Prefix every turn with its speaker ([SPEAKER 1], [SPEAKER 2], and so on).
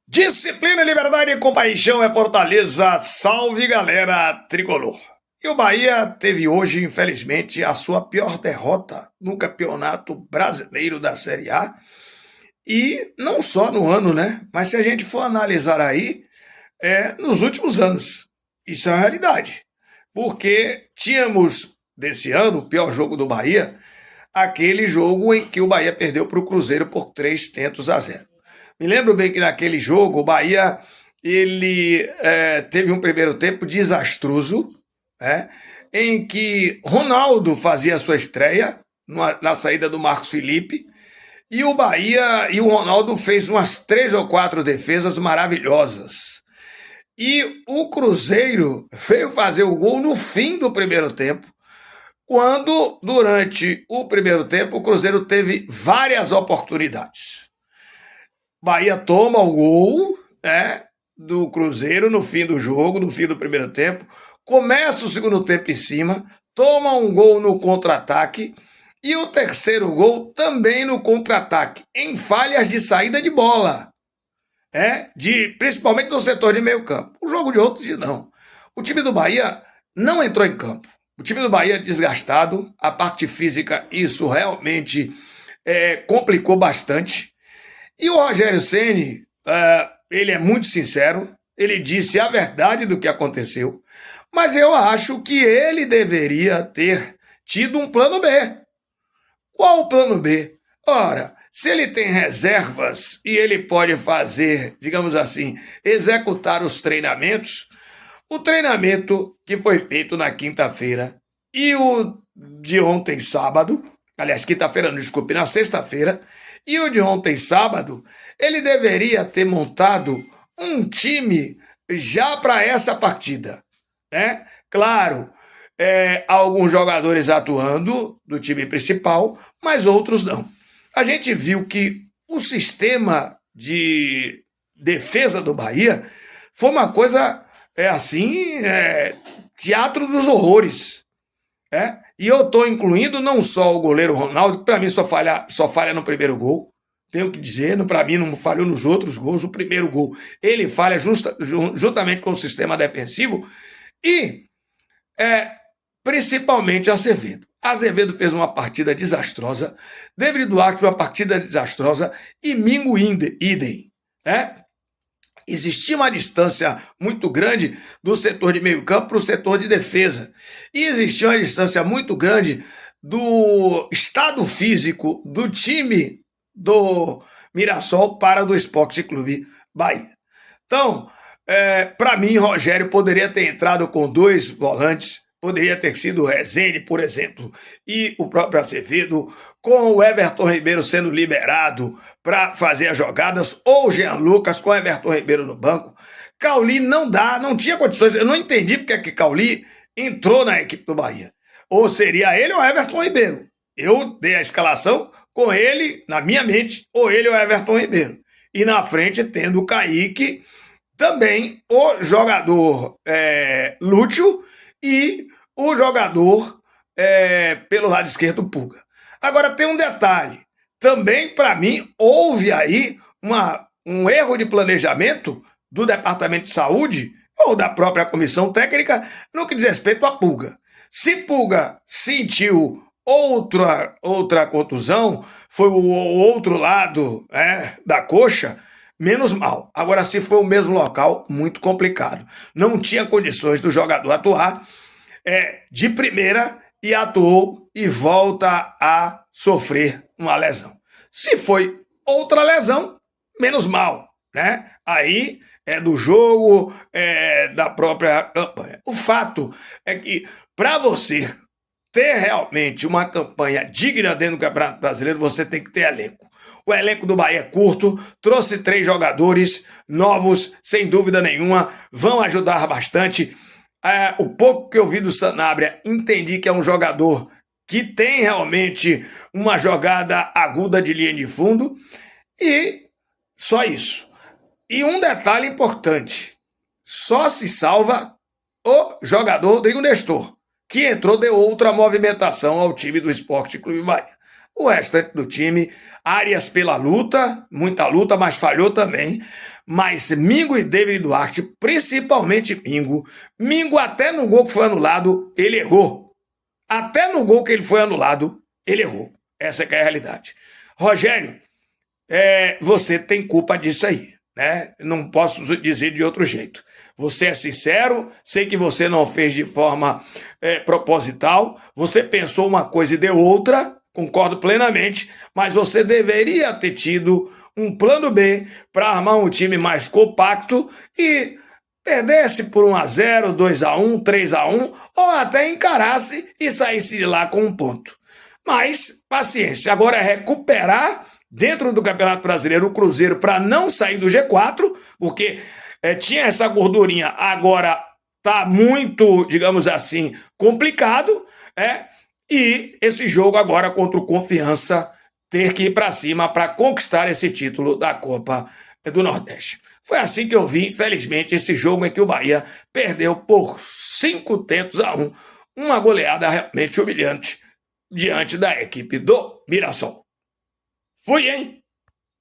[SPEAKER 1] Disciplina, liberdade e compaixão é Fortaleza. Salve, galera tricolor. E o Bahia teve hoje, infelizmente, a sua pior derrota no Campeonato Brasileiro da Série A. E não só no ano, né? Mas se a gente for analisar aí, nos últimos anos. Isso é uma realidade. Porque tínhamos, desse ano, o pior jogo do Bahia, aquele jogo em que o Bahia perdeu para o Cruzeiro por 3-0. Me lembro bem que naquele jogo o Bahia teve um primeiro tempo desastroso, né, em que Ronaldo fazia a sua estreia na saída do Marcos Felipe, e o Bahia e o Ronaldo fez umas 3 ou 4 defesas maravilhosas. E o Cruzeiro veio fazer o gol no fim do primeiro tempo, quando, durante o primeiro tempo, o Cruzeiro teve várias oportunidades. Bahia toma o gol, né, do Cruzeiro no fim do jogo, no fim do primeiro tempo, começa o segundo tempo em cima, toma um gol no contra-ataque e o terceiro gol também no contra-ataque, em falhas de saída de bola, principalmente no setor de meio campo. O jogo de ontem não. O time do Bahia não entrou em campo. O time do Bahia desgastado, a parte física, isso realmente complicou bastante. E o Rogério Ceni, ele é muito sincero, ele disse a verdade do que aconteceu, mas eu acho que ele deveria ter tido um plano B. Qual o plano B? Ora, se ele tem reservas e ele pode fazer, digamos assim, executar os treinamentos, o treinamento que foi feito na quinta-feira e o de ontem sábado, aliás, quinta-feira, não, desculpe, na sexta-feira, e o de ontem sábado, ele deveria ter montado um time já para essa partida, né? Claro, alguns jogadores atuando do time principal, mas outros não. A gente viu que o sistema de defesa do Bahia foi uma coisa, teatro dos horrores. E eu estou incluindo não só o goleiro Ronaldo, que para mim só falha no primeiro gol, tenho que dizer, para mim não falhou nos outros gols, o primeiro gol ele falha juntamente com o sistema defensivo, e principalmente Azevedo. Azevedo fez uma partida desastrosa, David Duarte uma partida desastrosa, e Mingo idem, Existia uma distância muito grande do setor de meio campo para o setor de defesa. E existia uma distância muito grande do estado físico do time do Mirassol para do Sport Clube Bahia. Então, para mim, Rogério poderia ter entrado com 2 volantes, poderia ter sido o Rezende, por exemplo, e o próprio Azevedo, com o Everton Ribeiro sendo liberado para fazer as jogadas, ou o Jean Lucas com o Everton Ribeiro no banco. Cauli não tinha condições, eu não entendi porque que Cauli entrou na equipe do Bahia. Ou seria ele ou Everton Ribeiro. Eu dei a escalação com ele, na minha mente, ou ele ou Everton Ribeiro. E na frente tendo o Kaique, também o jogador Lúcio e o jogador pelo lado esquerdo, Puga. Agora tem um detalhe, também para mim houve aí um erro de planejamento do Departamento de Saúde ou da própria comissão técnica no que diz respeito a Puga. Se Puga sentiu outra contusão, foi o outro lado da coxa, menos mal. Agora, se foi o mesmo local, muito complicado. Não tinha condições do jogador atuar de primeira e atuou e volta a sofrer uma lesão. Se foi outra lesão, menos mal, né? Aí é do jogo, da própria campanha. O fato é que para você ter realmente uma campanha digna dentro do Campeonato Brasileiro, você tem que ter elenco. O elenco do Bahia é curto, trouxe 3 jogadores novos, sem dúvida nenhuma, vão ajudar bastante. O pouco que eu vi do Sanabria, entendi que é um jogador que tem realmente uma jogada aguda de linha de fundo, e só isso. E um detalhe importante, só se salva o jogador Rodrigo Nestor, que entrou, deu outra movimentação ao time do Sport Clube Bahia. O restante do time, Arias pela luta, muita luta, mas falhou também. Mas Mingo e David Duarte, principalmente Mingo até no gol que foi anulado, ele errou. Até no gol que ele foi anulado, ele errou. Essa é que é a realidade. Rogério, você tem culpa disso aí, né? Não posso dizer de outro jeito. Você é sincero, sei que você não fez de forma proposital, você pensou uma coisa e deu outra, concordo plenamente, mas você deveria ter tido um plano B para armar um time mais compacto e perdesse por 1-0, 2-1, 3-1, ou até encarasse e saísse de lá com um ponto. Mas, paciência, agora é recuperar dentro do Campeonato Brasileiro o Cruzeiro para não sair do G4, porque tinha essa gordurinha, agora está muito, digamos assim, complicado, e esse jogo agora contra o Confiança ter que ir para cima para conquistar esse título da Copa do Nordeste. Foi assim que eu vi, infelizmente, esse jogo em que o Bahia perdeu por 5-1, uma goleada realmente humilhante diante da equipe do Mirassol. Fui, hein?